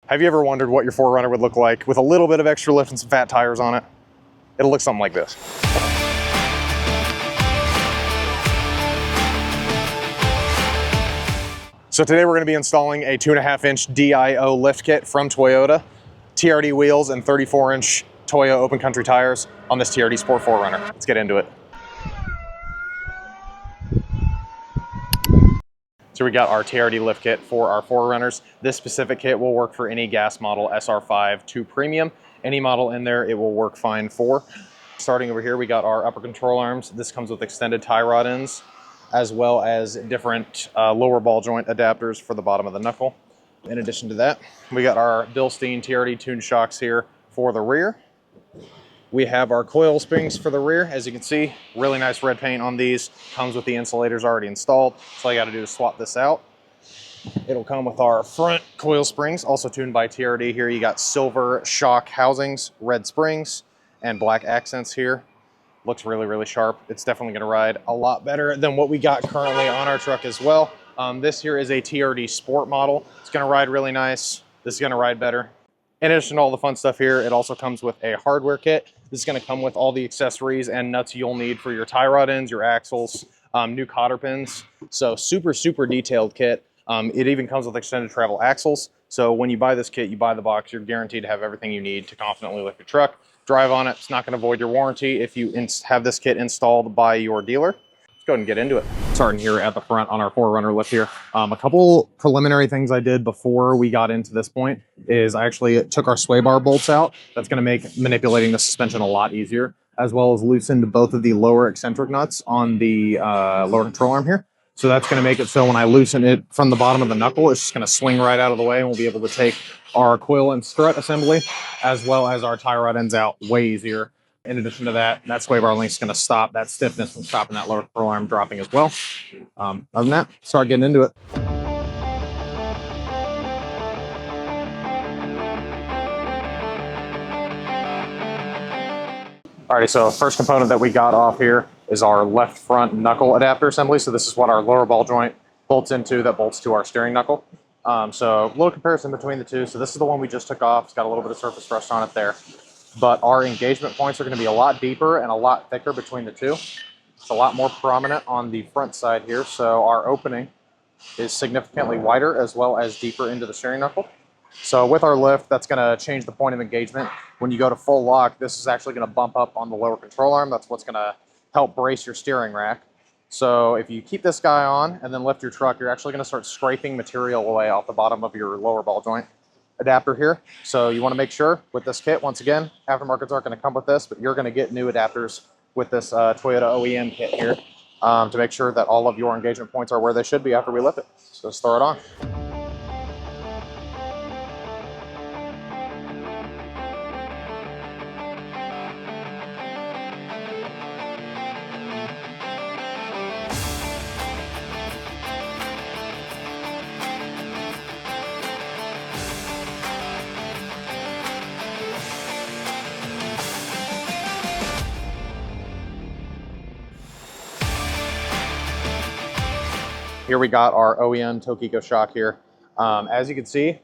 Have you ever wondered what your 4Runner would look like with a little bit of extra lift and some fat tires on it? It'll look something like this. So today we're going to be installing a 2.5-inch DIO lift kit from Toyota, TRD wheels and 34-inch Toyo open country tires on this TRD Sport 4Runner. Let's get into it. So we got our TRD lift kit for our 4Runners. This specific kit will work for any gas model SR5 to premium. Any model in there, it will work fine for. Starting over here, we got our upper control arms. This comes with extended tie rod ends, as well as different lower ball joint adapters for the bottom of the knuckle. In addition to that, we got our Wiltsey TRD tuned shocks here for the rear. We have our coil springs for the rear. As you can see, really nice red paint on these. Comes with the insulators already installed. So all you gotta do is swap this out. It'll come with our front coil springs, also tuned by TRD here. You got silver shock housings, red springs, and black accents here. Looks really, really sharp. It's definitely gonna ride a lot better than what we got currently on our truck as well. This here is a TRD Sport model. It's gonna ride really nice. This is gonna ride better. In addition to all the fun stuff here, it also comes with a hardware kit. This is going to come with all the accessories and nuts you'll need for your tie rod ends, your axles, new cotter pins. So super, super detailed kit. It even comes with extended travel axles. So when you buy this kit, you buy the box, you're guaranteed to have everything you need to confidently lift your truck, drive on it. It's not going to void your warranty if you have this kit installed by your dealer. Let's go ahead and get into it. Starting here at the front on our 4Runner lift here. A couple preliminary things I did before we got into this point is I actually took our sway bar bolts out. That's going to make manipulating the suspension a lot easier, as well as loosened both of the lower eccentric nuts on the lower control arm here. So that's going to make it so when I loosen it from the bottom of the knuckle, it's just going to swing right out of the way, and we'll be able to take our coil and strut assembly as well as our tie rod ends out way easier. In addition to that, that sway bar link is going to stop that stiffness from stopping that lower control arm dropping as well. Other than that, start getting into it. Alrighty, so first component that we got off here is our left front knuckle adapter assembly. So this is what our lower ball joint bolts into, that bolts to our steering knuckle. So a little comparison between the two. So this is the one we just took off. It's got a little bit of surface rust on it there. But our engagement points are going to be a lot deeper and a lot thicker between the two. It's a lot more prominent on the front side here. So our opening is significantly wider as well as deeper into the steering knuckle. So with our lift, that's going to change the point of engagement. When you go to full lock, this is actually going to bump up on the lower control arm. That's what's going to help brace your steering rack. So if you keep this guy on and then lift your truck, you're actually going to start scraping material away off the bottom of your lower ball joint adapter here. So you want to make sure with this kit, once again, aftermarkets aren't going to come with this, but you're going to get new adapters with this Toyota OEM kit here to make sure that all of your engagement points are where they should be after we lift it. So let's throw it on. Here we got our OEM Tokiko shock here. As you can see,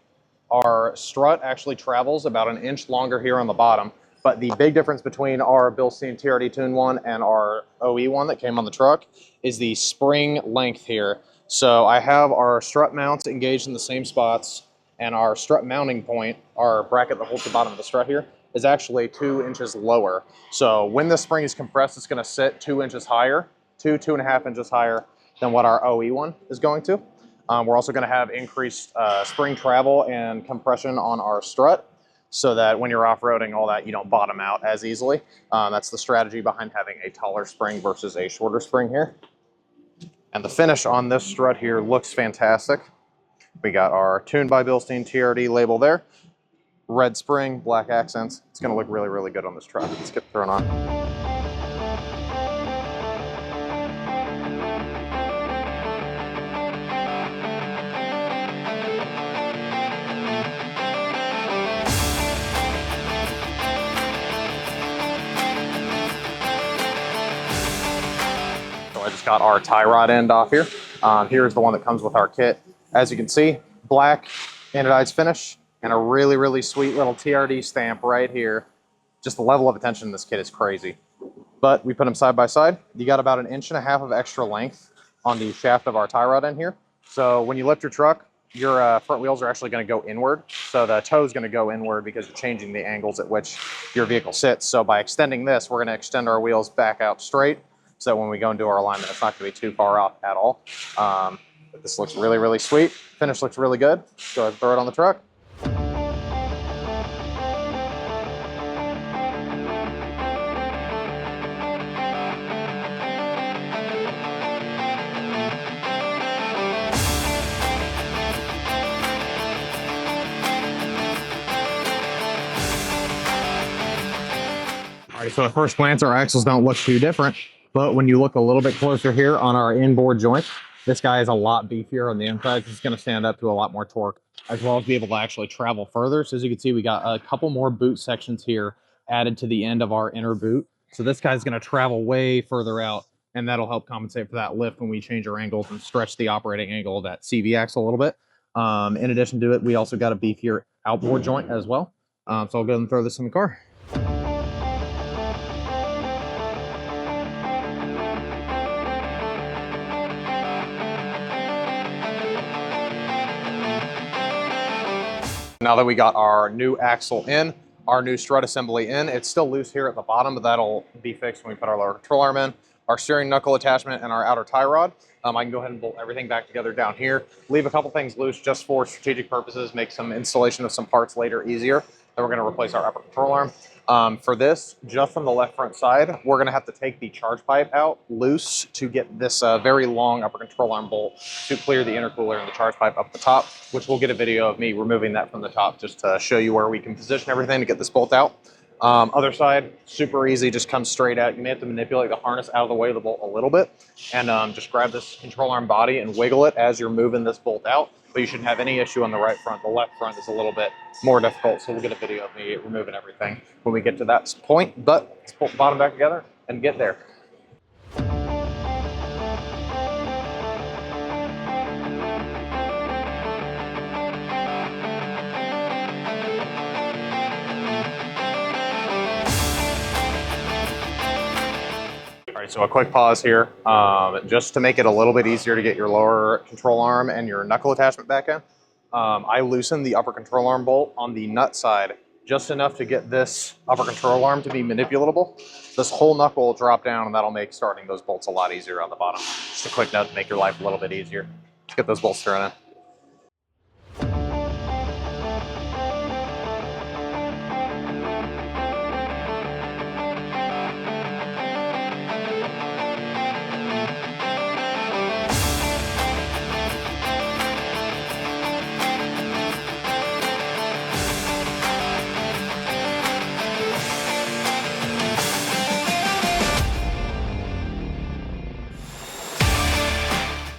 our strut actually travels about an inch longer here on the bottom, but the big difference between our Wiltsey TRD Tune one and our OE one that came on the truck is the spring length here. So I have our strut mounts engaged in the same spots, and our strut mounting point, our bracket that holds the bottom of the strut here, is actually 2 inches lower. So when the spring is compressed, it's going to sit 2 inches higher, 2.5 inches higher than what our OE one is going to. We're also going to have increased spring travel and compression on our strut so that when you're off-roading, all that, you don't bottom out as easily. That's the strategy behind having a taller spring versus a shorter spring here. And the finish on this strut here looks fantastic. We got our tuned by Wiltsey TRD label there. Red spring, black accents. It's going to look really, really good on this truck. Let's get thrown on. I just got our tie rod end off here. Here's the one that comes with our kit. As you can see, black anodized finish. and a really, really sweet little TRD stamp right here. Just the level of attention in this kit is crazy. But we put them side by side. You got about 1.5 inches of extra length on the shaft of our tie rod in here. So when you lift your truck, your front wheels are actually going to go inward. So the toe is going to go inward because you're changing the angles at which your vehicle sits. So by extending this, we're going to extend our wheels back out straight. So when we go into our alignment, it's not going to be too far off at all. But this looks really, really sweet. Finish looks really good. Go ahead and throw it on the truck. All right, so at first glance, our axles don't look too different, but when you look a little bit closer here on our inboard joint, this guy is a lot beefier on the inside. It's going to stand up to a lot more torque, as well as be able to actually travel further. So as you can see, we got a couple more boot sections here added to the end of our inner boot. So this guy's going to travel way further out, and that'll help compensate for that lift when we change our angles and stretch the operating angle of that CV axle a little bit. In addition to it, we also got a beefier outboard joint as well. So I'll go ahead and throw this in the car. Now that we got our new axle in, our new strut assembly in, it's still loose here at the bottom, but that'll be fixed when we put our lower control arm in, our steering knuckle attachment, and our outer tie rod. I can go ahead and bolt everything back together down here, leave a couple things loose just for strategic purposes, make some installation of some parts later easier. Then we're going to replace our upper control arm. For this, just on the left front side, we're going to have to take the charge pipe out loose to get this very long upper control arm bolt to clear the intercooler and the charge pipe up the top, which we'll get a video of me removing that from the top just to show you where we can position everything to get this bolt out. Other side, super easy, just comes straight out. You may have to manipulate the harness out of the way of the bolt a little bit and just grab this control arm body and wiggle it as you're moving this bolt out. But you shouldn't have any issue on the right front. The left front is a little bit more difficult, so we'll get a video of me removing everything when we get to that point. But let's pull the bottom back together and get there. So a quick pause here, just to make it a little bit easier to get your lower control arm and your knuckle attachment back in. I loosened the upper control arm bolt on the nut side just enough to get this upper control arm to be manipulatable. This whole knuckle will drop down, and that'll make starting those bolts a lot easier on the bottom. Just a quick note to make your life a little bit easier. Let's get those bolts thrown in.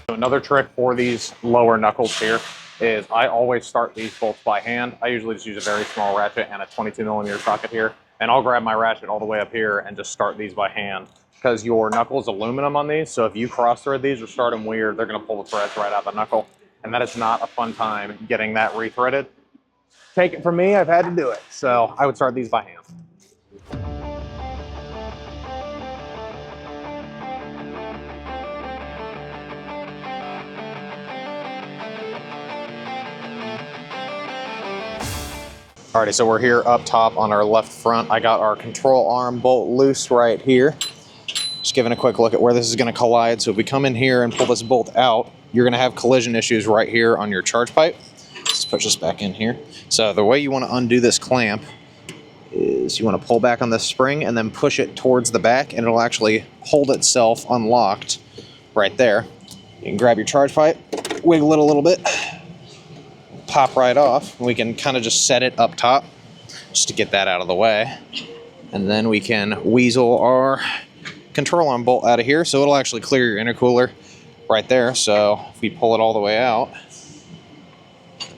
Another trick for these lower knuckles here is I always start these bolts by hand. I usually just use a very small ratchet and a 22mm socket here, and I'll grab my ratchet all the way up here and just start these by hand because your knuckle is aluminum on these. So if you cross thread these or start them weird, they're going to pull the threads right out of the knuckle, and that is not a fun time getting that rethreaded. Take it from me, I've had to do it. So I would start these by hand. Alrighty, so we're here up top on our left front. I got our control arm bolt loose right here. Just giving a quick look at where this is going to collide. So if we come in here and pull this bolt out, you're going to have collision issues right here on your charge pipe. Let's push this back in here. So the way you want to undo this clamp is you want to pull back on this spring and then push it towards the back, and it'll actually hold itself unlocked right there. You can grab your charge pipe, wiggle it a little bit, pop right off. We can kind of just set it up top just to get that out of the way, and then we can weasel our control arm bolt out of here, so it'll actually clear your intercooler right there. So if we pull it all the way out,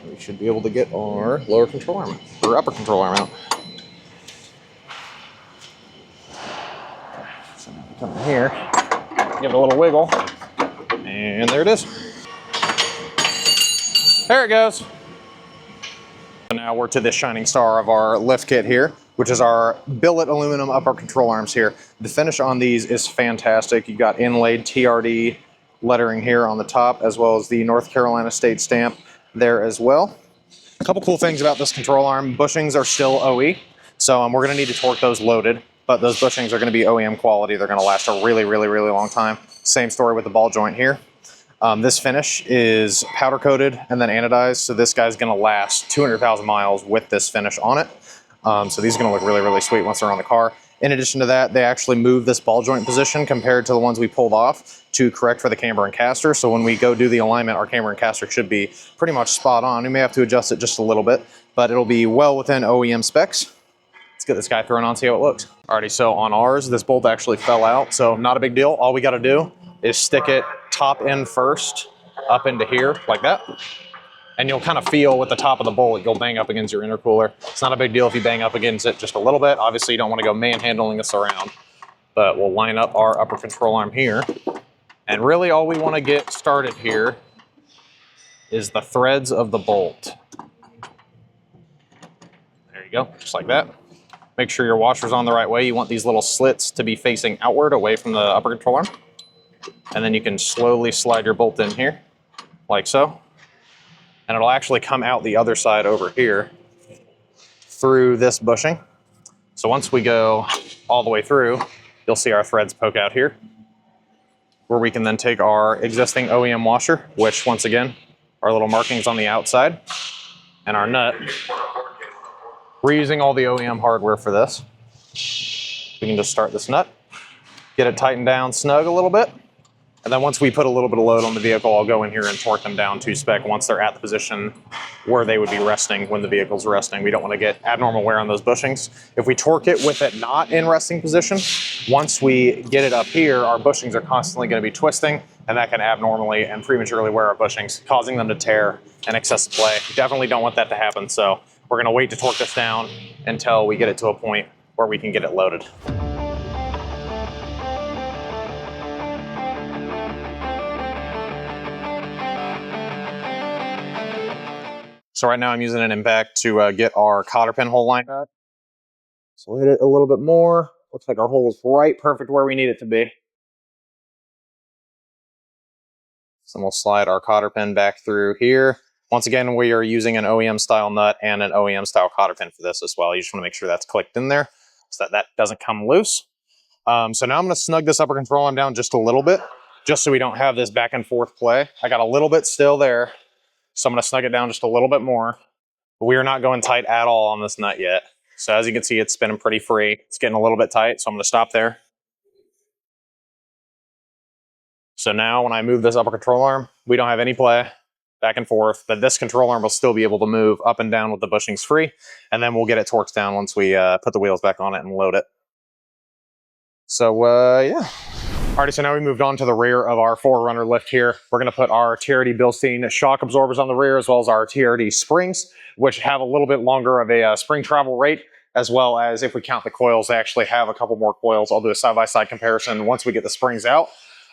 we should be able to get our lower control arm out, or upper control arm out. So now we come in here, give it a little wiggle, and there it is. There it goes. now we're to the shining star of our lift kit here, which is our billet aluminum upper control arms here. The finish on these is fantastic. You got inlaid TRD lettering here on the top, as well as the North Carolina state stamp there as well. A couple cool things about this control arm: bushings are still OE, so we're going to need to torque those loaded, but those bushings are going to be OEM quality. They're going to last a really long time. Same story with the ball joint here. This finish is powder coated and then anodized, so this guy's going to last 200,000 miles with this finish on it. So these are going to look really sweet once they're on the car. In addition to that, they actually moved this ball joint position compared to the ones we pulled off to correct for the camber and caster. So when we go do the alignment, our camber and caster should be pretty much spot on. We may have to adjust it just a little bit, but it'll be well within OEM specs. Let's get this guy thrown on, see how it looks. Alrighty, so on ours, this bolt actually fell out, so not a big deal. All we got to do is stick it top end first up into here like that. And you'll kind of feel with the top of the bolt, you'll bang up against your intercooler. It's not a big deal if you bang up against it just a little bit. Obviously, you don't want to go manhandling this around, but we'll line up our upper control arm here. And really all we want to get started here is the threads of the bolt. There you go, just like that. Make sure your washer's on the right way. You want these little slits to be facing outward away from the upper control arm. And then you can slowly slide your bolt in here, like so. And it'll actually come out the other side over here through this bushing. So once we go all the way through, you'll see our threads poke out here, where we can then take our existing OEM washer, which once again, our little markings on the outside, and our nut. We're using all the OEM hardware for this. We can just start this nut, get it tightened down snug a little bit. And then once we put a little bit of load on the vehicle, I'll go in here and torque them down to spec once they're at the position where they would be resting when the vehicle's resting. We don't want to get abnormal wear on those bushings. If we torque it with it not in resting position, once we get it up here, our bushings are constantly going to be twisting, and that can abnormally and prematurely wear our bushings, causing them to tear and excessive play. We definitely don't want that to happen, so we're going to wait to torque this down until we get it to a point where we can get it loaded. So right now I'm using an impact to get our cotter pin hole lined up. So we'll hit it a little bit more. Looks like our hole is right perfect where we need it to be. So we'll slide our cotter pin back through here. Once again, we are using an OEM style nut and an OEM style cotter pin for this as well. You just want to make sure that's clicked in there so that that doesn't come loose. So now I'm going to snug this upper control arm down just a little bit, just so we don't have this back and forth play. I got a little bit still there. So I'm going to snug it down just a little bit more. But we are not going tight at all on this nut yet. So as you can see, it's spinning pretty free. It's getting a little bit tight, so I'm going to stop there. So now when I move this upper control arm, we don't have any play back and forth, but this control arm will still be able to move up and down with the bushings free. And then we'll get it torqued down once we put the wheels back on it and load it. So yeah. Alrighty, so now we moved on to the rear of our 4Runner lift here. We're going to put our TRD Wiltsey shock absorbers on the rear, as well as our TRD springs, which have a little bit longer of a spring travel rate, as well as, if we count the coils, they actually have a couple more coils. I'll do a side-by-side comparison once we get the springs out.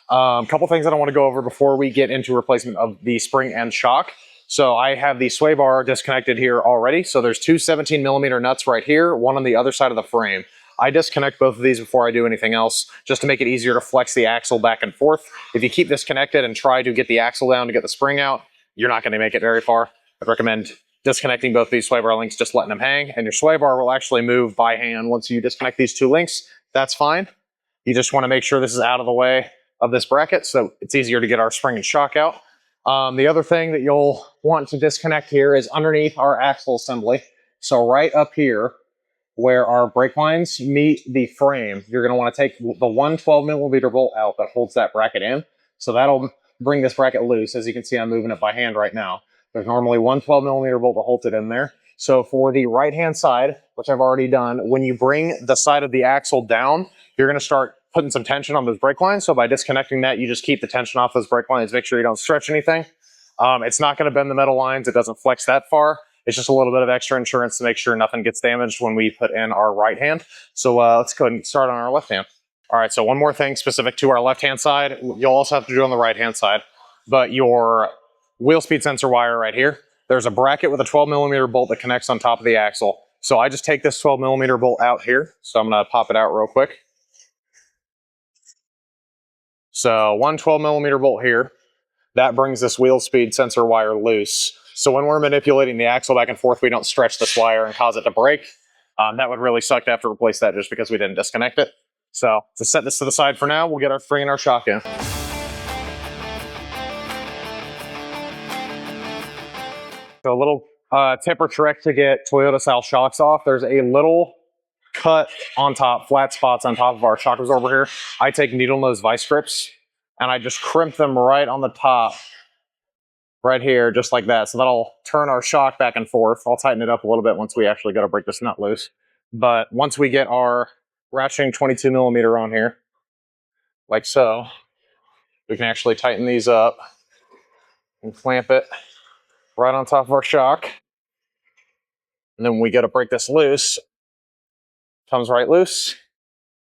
A couple things that I want to go over before we get into replacement of the spring and shock. So I have the sway bar disconnected here already. So there's two 17mm nuts right here, one on the other side of the frame. I disconnect both of these before I do anything else, just to make it easier to flex the axle back and forth. If you keep this connected and try to get the axle down to get the spring out, you're not going to make it very far. I'd recommend disconnecting both these sway bar links, just letting them hang, and your sway bar will actually move by hand once you disconnect these two links. That's fine. You just want to make sure this is out of the way of this bracket, so it's easier to get our spring and shock out. The other thing that you'll want to disconnect here is underneath our axle assembly. So right up here, where our brake lines meet the frame, you're going to want to take the one 12mm bolt out that holds that bracket in. So that'll bring this bracket loose. As you can see, I'm moving it by hand right now. There's normally one 12mm bolt that holds it in there. So for the right-hand side, which I've already done, when you bring the side of the axle down, you're going to start putting some tension on those brake lines. So by disconnecting that, you just keep the tension off those brake lines. Make sure you don't stretch anything. It's not going to bend the metal lines. It doesn't flex that far. It's just a little bit of extra insurance to make sure nothing gets damaged when we put in our right hand. So let's go ahead and start on our left hand. All right, so one more thing specific to our left-hand side. You'll also have to do it on the right-hand side. But your wheel speed sensor wire right here, there's a bracket with a 12mm bolt that connects on top of the axle. So I just take this 12mm bolt out here. So I'm gonna pop it out real quick. So one 12mm bolt here. That brings this wheel speed sensor wire loose. So when we're manipulating the axle back and forth, we don't stretch this wire and cause it to break. That would really suck to have to replace that just because we didn't disconnect it. So to set this to the side for now, we'll get our spring and our shock in. So a little tip or trick to get Toyota style shocks off. There's a little cut on top, flat spots on top of our shock absorber here. I take needle nose vice grips and I just crimp them right on the top, right here, just like that. So that'll turn our shock back and forth. I'll tighten it up a little bit once we actually go to break this nut loose. But once we get our ratcheting 22mm on here, like so, we can actually tighten these up and clamp it right on top of our shock. And then when we go to break this loose, comes right loose,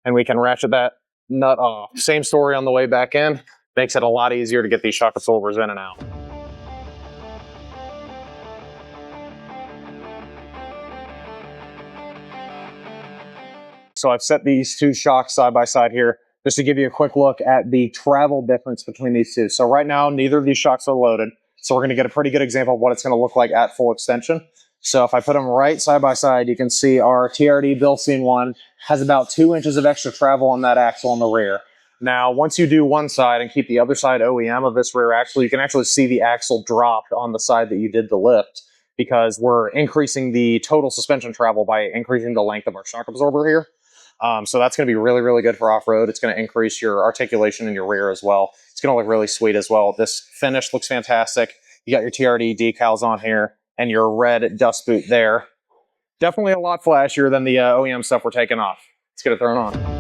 and we can ratchet that nut off. Same story on the way back in. Makes it a lot easier to get these shock absorbers in and out. So I've set these two shocks side by side here just to give you a quick look at the travel difference between these two. So right now, neither of these shocks are loaded. So we're going to get a pretty good example of what it's going to look like at full extension. So if I put them right side by side, you can see our TRD Wiltsey one has about 2 inches of extra travel on that axle on the rear. Now, once you do one side and keep the other side OEM of this rear axle, you can actually see the axle dropped on the side that you did the lift because we're increasing the total suspension travel by increasing the length of our shock absorber here. So that's going to be really, really good for off-road. It's going to increase your articulation in your rear as well. It's going to look really sweet as well. This finish looks fantastic. You got your TRD decals on here and your red dust boot there. Definitely a lot flashier than the OEM stuff we're taking off. Let's get it thrown on.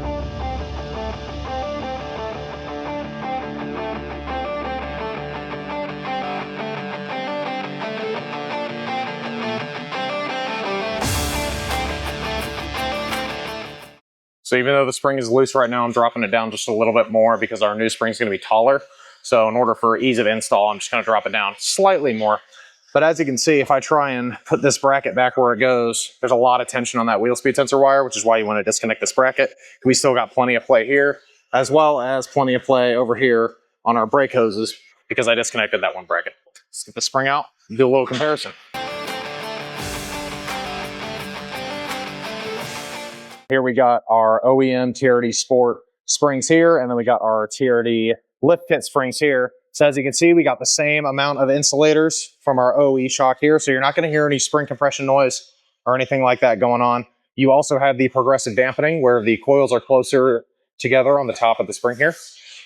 So even though the spring is loose right now, I'm dropping it down just a little bit more because our new spring is going to be taller. So in order for ease of install, I'm just going to drop it down slightly more. But as you can see, if I try and put this bracket back where it goes, there's a lot of tension on that wheel speed sensor wire, which is why you want to disconnect this bracket. We still got plenty of play here, as well as plenty of play over here on our brake hoses because I disconnected that one bracket. Let's get the spring out and do a little comparison. Here we got our OEM TRD Sport springs here, and then we got our TRD Lift Kit springs here. So as you can see, we got the same amount of insulators from our OE shock here, so you're not going to hear any spring compression noise or anything like that going on. You also have the progressive dampening where the coils are closer together on the top of the spring here.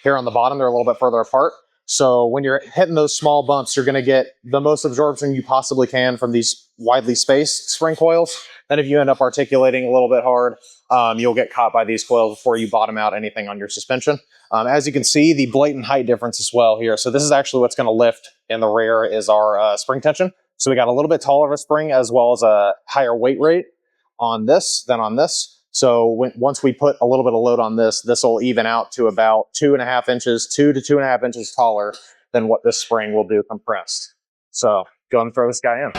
Here on the bottom, they're a little bit further apart. So when you're hitting those small bumps, you're going to get the most absorption you possibly can from these widely spaced spring coils. Then if you end up articulating a little bit hard, you'll get caught by these coils before you bottom out anything on your suspension. As you can see, the blatant height difference as well here. So this is actually what's going to lift in the rear is our spring tension. So we got a little bit taller of a spring as well as a higher weight rate on this than on this. So once we put a little bit of load on this, this will even out to about 2.5 inches, 2 to 2.5 inches taller than what this spring will do compressed. So go and throw this guy in.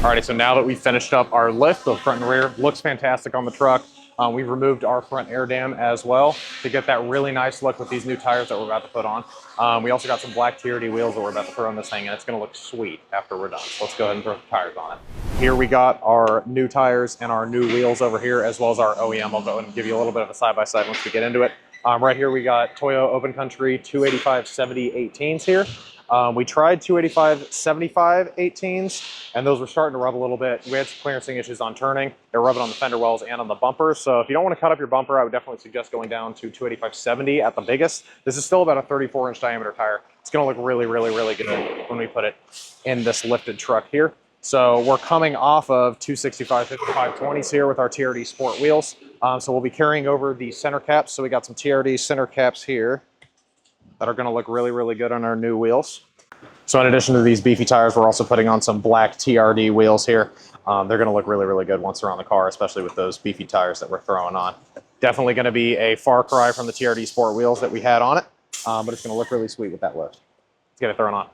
Alrighty, so now that we've finished up our lift, the front and rear looks fantastic on the truck. We've removed our front air dam as well to get that really nice look with these new tires that we're about to put on. We also got some black TRD wheels that we're about to throw on this thing, and it's going to look sweet after we're done. So let's go ahead and throw the tires on it. Here we got our new tires and our new wheels over here, as well as our OEM. I'll go and give you a little bit of a side-by-side once we get into it. Right here we got Toyo Open Country 285/70 18s here. We tried 285/75 18s, and those were starting to rub a little bit. We had some clearancing issues on turning. They're rubbing on the fender wells and on the bumpers. So if you don't want to cut up your bumper, I would definitely suggest going down to 285/70 at the biggest. This is still about a 34-inch diameter tire. It's going to look really, really, really good when we put it in this lifted truck here. So we're coming off of 265/55/20s here with our TRD Sport wheels. So we'll be carrying over the center caps. So we got some TRD center caps here that are going to look really, really good on our new wheels. So in addition to these beefy tires, we're also putting on some black TRD wheels here. They're going to look really, really good once they're on the car, especially with those beefy tires that we're throwing on. Definitely going to be a far cry from the TRD Sport wheels that we had on it. but it's gonna look really sweet with that lift. Let's get it thrown on.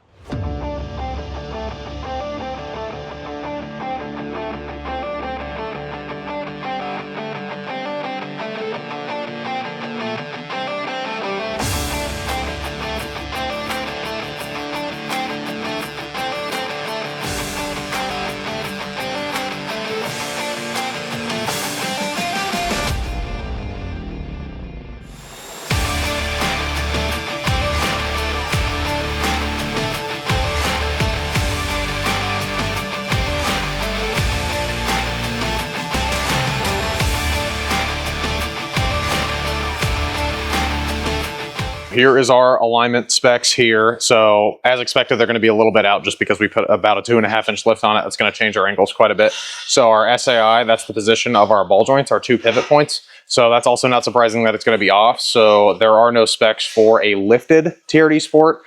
Here is our alignment specs here. So as expected, they're going to be a little bit out just because we put about a 2.5-inch lift on it. That's going to change our angles quite a bit. So our SAI, that's the position of our ball joints, our 2 pivot points. So that's also not surprising that it's going to be off. So there are no specs for a lifted TRD Sport.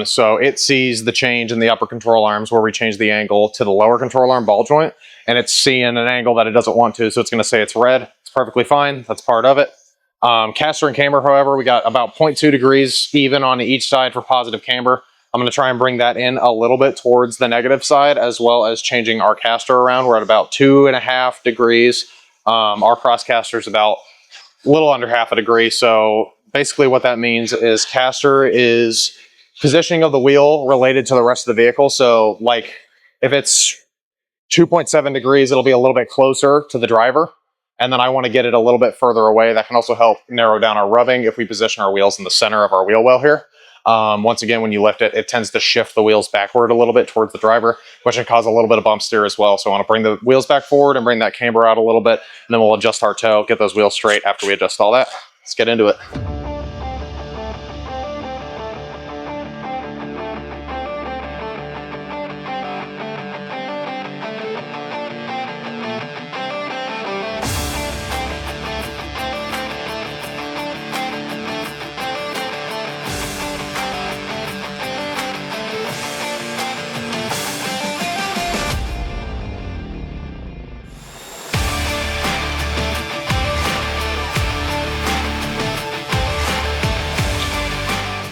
So it sees the change in the upper control arms where we change the angle to the lower control arm ball joint, and it's seeing an angle that it doesn't want to. So it's going to say it's red. It's perfectly fine. That's part of it. Caster and camber, however, we got about 0.2 degrees even on each side for positive camber. I'm going to try and bring that in a little bit towards the negative side, as well as changing our caster around. We're at about 2.5 degrees. Our cross caster is about a little under half a degree. So basically what that means is caster is positioning of the wheel related to the rest of the vehicle. So like if it's 2.7 degrees, it'll be a little bit closer to the driver. And then I want to get it a little bit further away. That can also help narrow down our rubbing if we position our wheels in the center of our wheel well here. Once again, when you lift it, it tends to shift the wheels backward a little bit towards the driver, which can cause a little bit of bump steer as well. So I want to bring the wheels back forward and bring that camber out a little bit, and then we'll adjust our toe, get those wheels straight after we adjust all that. Let's get into it.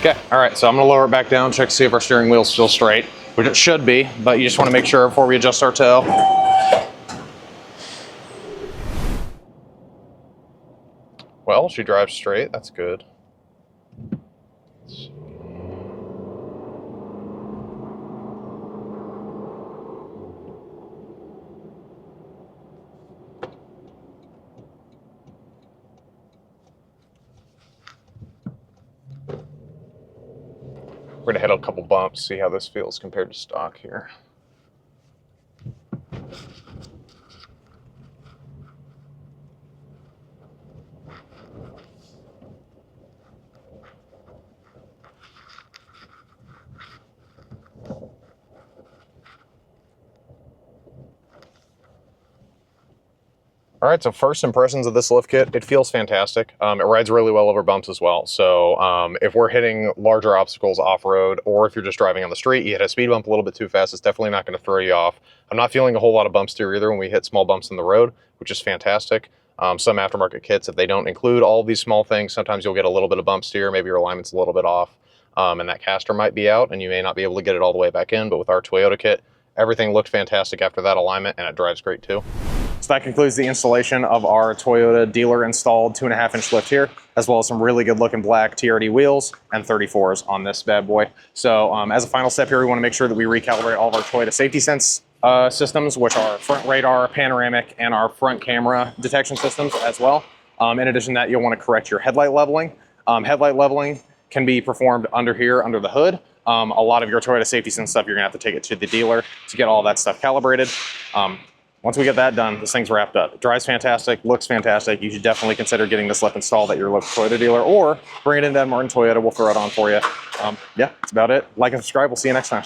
Okay, all right, so I'm gonna lower it back down, check to see if our steering wheel's still straight, which it should be, but you just wanna make sure before we adjust our toe. Well, she drives straight, that's good. We're gonna hit a couple bumps, see how this feels compared to stock here. All right, so first impressions of this lift kit, it feels fantastic. It rides really well over bumps as well. So if we're hitting larger obstacles off-road, or if you're just driving on the street, you hit a speed bump a little bit too fast, it's definitely not gonna throw you off. I'm not feeling a whole lot of bump steer either when we hit small bumps in the road, which is fantastic. Some aftermarket kits, if they don't include all these small things, sometimes you'll get a little bit of bump steer, maybe your alignment's a little bit off, and that caster might be out, and you may not be able to get it all the way back in, but with our Toyota kit, everything looked fantastic after that alignment, and it drives great too. So that concludes the installation of our Toyota dealer installed 2.5-inch lift here, as well as some really good looking black TRD wheels and 34s on this bad boy. So as a final step here, we want to make sure that we recalibrate all of our Toyota safety sense systems, which are front radar, panoramic, and our front camera detection systems as well. In addition to that, you'll want to correct your headlight leveling. Headlight leveling can be performed under here, under the hood. A lot of your Toyota safety sense stuff, you're gonna have to take it to the dealer to get all that stuff calibrated. Once we get that done, this thing's wrapped up. It drives fantastic, looks fantastic. You should definitely consider getting this lift installed at your local Toyota dealer, or bring it in to Martin Toyota. We'll throw it on for you. Yeah, that's about it. Like and subscribe. We'll see you next time.